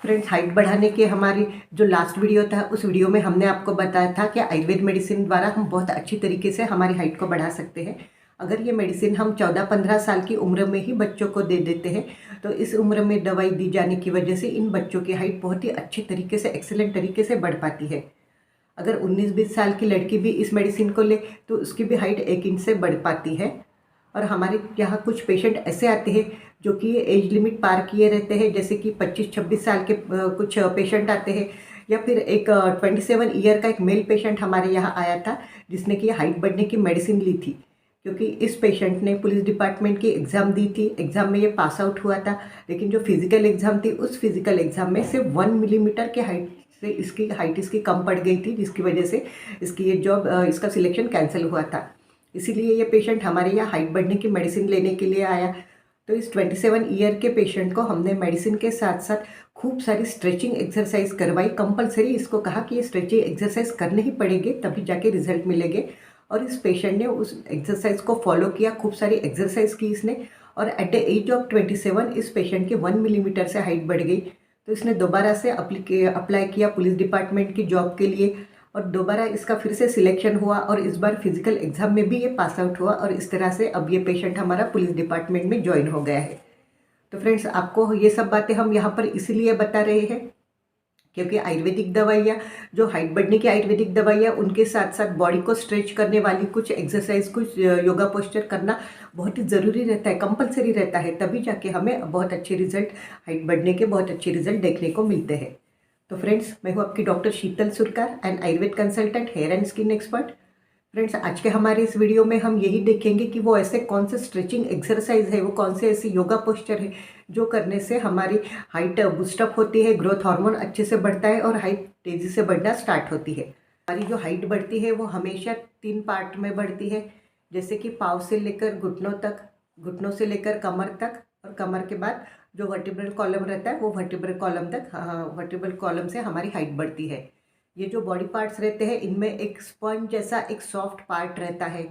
Friends, height बढ़ाने के हमारी जो लास्ट वीडियो था उस वीडियो में हमने आपको बताया था कि आयुर्वेद मेडिसिन द्वारा हम बहुत अच्छी तरीके से हमारी हाइट को बढ़ा सकते हैं। अगर ये मेडिसिन हम 14-15 साल की उम्र में ही बच्चों को दे देते हैं तो इस उम्र में दवाई दी जाने की वजह से इन बच्चों की हाइट बहुत ही अच्छी तरीके से, एक्सीलेंट तरीके से बढ़ पाती है। अगर 19-20 साल की लड़की भी इस मेडिसिन को ले तो उसकी भी हाइट 1 इंच से बढ़ पाती है। और हमारे यहाँ कुछ पेशेंट ऐसे आते हैं जो कि एज लिमिट पार किए रहते हैं, जैसे कि 25-26 साल के कुछ पेशेंट आते हैं, या फिर एक 27 ईयर का एक मेल पेशेंट हमारे यहाँ आया था जिसने कि हाइट बढ़ने की मेडिसिन ली थी। क्योंकि इस पेशेंट ने पुलिस डिपार्टमेंट की एग्ज़ाम दी थी, एग्ज़ाम में ये पास आउट हुआ था, लेकिन जो फिज़िकल एग्ज़ाम थी उस फिज़िकल एग्ज़ाम में सिर्फ 1 मिलीमीटर के हाइट से इसकी हाइट कम पड़ गई थी, जिसकी वजह से इसकी ये जॉब इसका सिलेक्शन कैंसिल हुआ था। इसीलिए ये पेशेंट हमारे यहाँ हाइट बढ़ने की मेडिसिन लेने के लिए आया। तो इस 27 ईयर के पेशेंट को हमने मेडिसिन के साथ साथ खूब सारी स्ट्रेचिंग एक्सरसाइज करवाई। कंपलसरी इसको कहा कि ये स्ट्रेचिंग एक्सरसाइज करने ही पड़ेंगे, तभी जाके रिजल्ट मिलेंगे। और इस पेशेंट ने उस एक्सरसाइज को फॉलो किया, खूब सारी एक्सरसाइज की इसने, और एट द एज ऑफ 27 इस पेशेंट की 1 मिलीमीटर से हाइट बढ़ गई। तो इसने दोबारा से अप्लाई किया पुलिस डिपार्टमेंट की जॉब के लिए, और दोबारा इसका फिर से सिलेक्शन हुआ और इस बार फिजिकल एग्जाम में भी ये पास आउट हुआ, और इस तरह से अब ये पेशेंट हमारा पुलिस डिपार्टमेंट में ज्वाइन हो गया है। तो फ्रेंड्स, आपको ये सब बातें हम यहाँ पर इसीलिए बता रहे हैं क्योंकि आयुर्वेदिक दवाइयाँ, जो हाइट बढ़ने की आयुर्वेदिक दवाइयाँ, उनके साथ साथ बॉडी को स्ट्रेच करने वाली कुछ एक्सरसाइज, कुछ योगा पोस्चर करना बहुत ही ज़रूरी रहता है, कंपलसरी रहता है, तभी जाके हमें बहुत अच्छे रिजल्ट, हाइट बढ़ने के बहुत अच्छे रिजल्ट देखने को मिलते हैं। तो फ्रेंड्स, मैं हूँ आपकी doctor Sheetal Surkar and Ayurveda consultant, hair and skin expert. Friends, आज के हमारे इस वीडियो में हम यही देखेंगे कि वो ऐसे कौन से स्ट्रेचिंग एक्सरसाइज है, वो कौन से ऐसे योगा पोस्चर है जो करने से हमारी हाइट बूस्टअप होती है, ग्रोथ हार्मोन अच्छे से बढ़ता है और हाइट तेज़ी से बढ़ना स्टार्ट होती है। हमारी जो हाइट बढ़ती है वो हमेशा 3 पार्ट में बढ़ती है, जैसे कि पाँव से लेकर घुटनों तक, घुटनों से लेकर कमर तक, और कमर के बाद जो वर्टिब्रल कॉलम रहता है वो वर्टिब्रल कॉलम तक, वर्टिब्रल कॉलम से हमारी हाइट बढ़ती है। ये जो बॉडी पार्ट्स रहते हैं इनमें एक स्पंज जैसा एक सॉफ्ट पार्ट रहता है,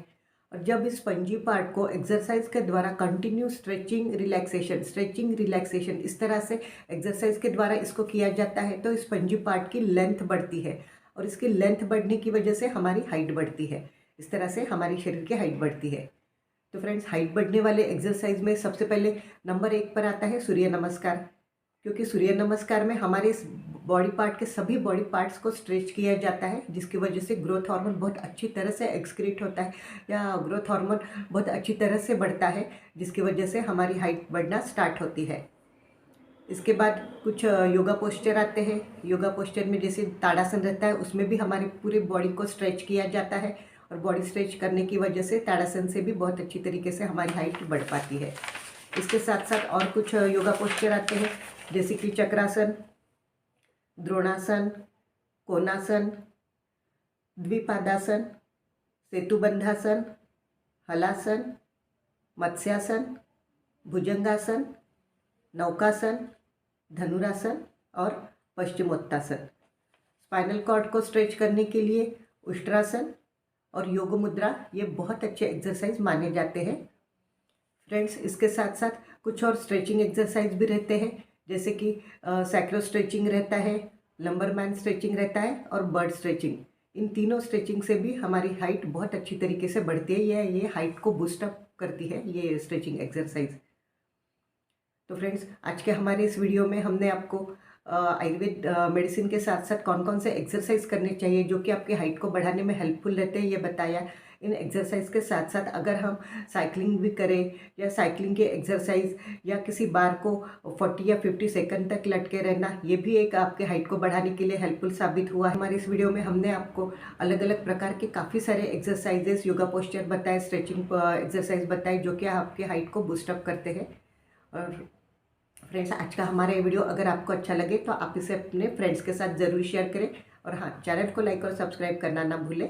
और जब इस स्पंजी पार्ट को एक्सरसाइज के द्वारा कंटिन्यू स्ट्रेचिंग रिलैक्सेशन इस तरह से एक्सरसाइज के द्वारा इसको किया जाता है तो स्पंजी पार्ट की लेंथ बढ़ती है, और इसकी लेंथ बढ़ने की वजह से हमारी हाइट बढ़ती है। इस तरह से हमारी शरीर की हाइट बढ़ती है। तो फ्रेंड्स, हाइट बढ़ने वाले एक्सरसाइज में सबसे पहले नंबर 1 पर आता है सूर्य नमस्कार। क्योंकि सूर्य नमस्कार में हमारे इस बॉडी पार्ट के सभी बॉडी पार्ट्स को स्ट्रेच किया जाता है, जिसकी वजह से ग्रोथ हार्मोन बहुत अच्छी तरह से एक्सक्रीट होता है, या ग्रोथ हार्मोन बहुत अच्छी तरह से बढ़ता है, जिसकी वजह से हमारी हाइट बढ़ना स्टार्ट होती है। इसके बाद कुछ योगा पोस्चर आते हैं। योगा पोस्चर में जैसे ताड़ासन रहता है, उसमें भी हमारी पूरी बॉडी को स्ट्रेच किया जाता है, और बॉडी स्ट्रेच करने की वजह से ताड़ासन से भी बहुत अच्छी तरीके से हमारी हाइट बढ़ पाती है। इसके साथ साथ और कुछ योगा पोस्चर आते हैं, जैसे कि चक्रासन, द्रोणासन, कोणासन, द्विपादासन, सेतुबंधासन, हलासन, मत्स्यासन, भुजंगासन, नौकासन, धनुरासन और पश्चिमोत्तासन। स्पाइनल कॉर्ड को स्ट्रेच करने के लिए उष्ट्रासन और योग मुद्रा ये बहुत अच्छे एक्सरसाइज माने जाते हैं। फ्रेंड्स, इसके साथ साथ कुछ और स्ट्रेचिंग एक्सरसाइज भी रहते हैं, जैसे कि सैक्रो स्ट्रेचिंग रहता है, लंबरमैन स्ट्रेचिंग रहता है और बर्ड स्ट्रेचिंग। इन तीनों स्ट्रेचिंग से भी हमारी हाइट बहुत अच्छी तरीके से बढ़ती है, ये हाइट को बूस्टअप करती है ये स्ट्रेचिंग एक्सरसाइज। तो फ्रेंड्स, आज के हमारे इस वीडियो में हमने आपको आयुर्वेद मेडिसिन के साथ साथ कौन कौन से एक्सरसाइज करने चाहिए जो कि आपकी हाइट को बढ़ाने में हेल्पफुल रहते हैं ये बताया। इन एक्सरसाइज के साथ साथ अगर हम साइकिलिंग भी करें, या साइकिलिंग के एक्सरसाइज, या किसी बार को 40 या 50 सेकंड तक लटके रहना, ये भी एक आपके हाइट को बढ़ाने के लिए हेल्पफुल साबित हुआ है। हमारे इस वीडियो में हमने आपको अलग अलग प्रकार के काफ़ी सारे एक्सरसाइजेस, योगा पोस्चर बताए, स्ट्रेचिंग एक्सरसाइज बताए जो कि आपके हाइट को बूस्टअप करते हैं। और फ्रेंड्स, आज का हमारा ये वीडियो अगर आपको अच्छा लगे तो आप इसे अपने फ्रेंड्स के साथ ज़रूर शेयर करें, और हाँ, चैनल को लाइक और सब्सक्राइब करना ना भूलें।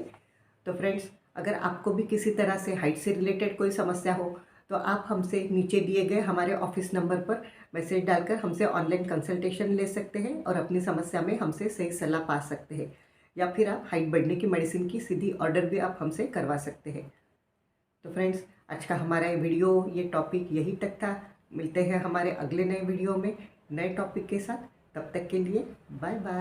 तो फ्रेंड्स, अगर आपको भी किसी तरह से हाइट से रिलेटेड कोई समस्या हो तो आप हमसे नीचे दिए गए हमारे ऑफिस नंबर पर मैसेज डालकर हमसे ऑनलाइन कंसल्टेशन ले सकते हैं और अपनी समस्या में हमसे सही सलाह पा सकते हैं, या फिर आप हाइट बढ़ने की मेडिसिन की सीधी ऑर्डर भी आप हमसे करवा सकते हैं। तो फ्रेंड्स, आज का हमारा ये वीडियो, ये टॉपिक यही तक था। मिलते हैं हमारे अगले नए वीडियो में नए टॉपिक के साथ। तब तक के लिए बाय बाय।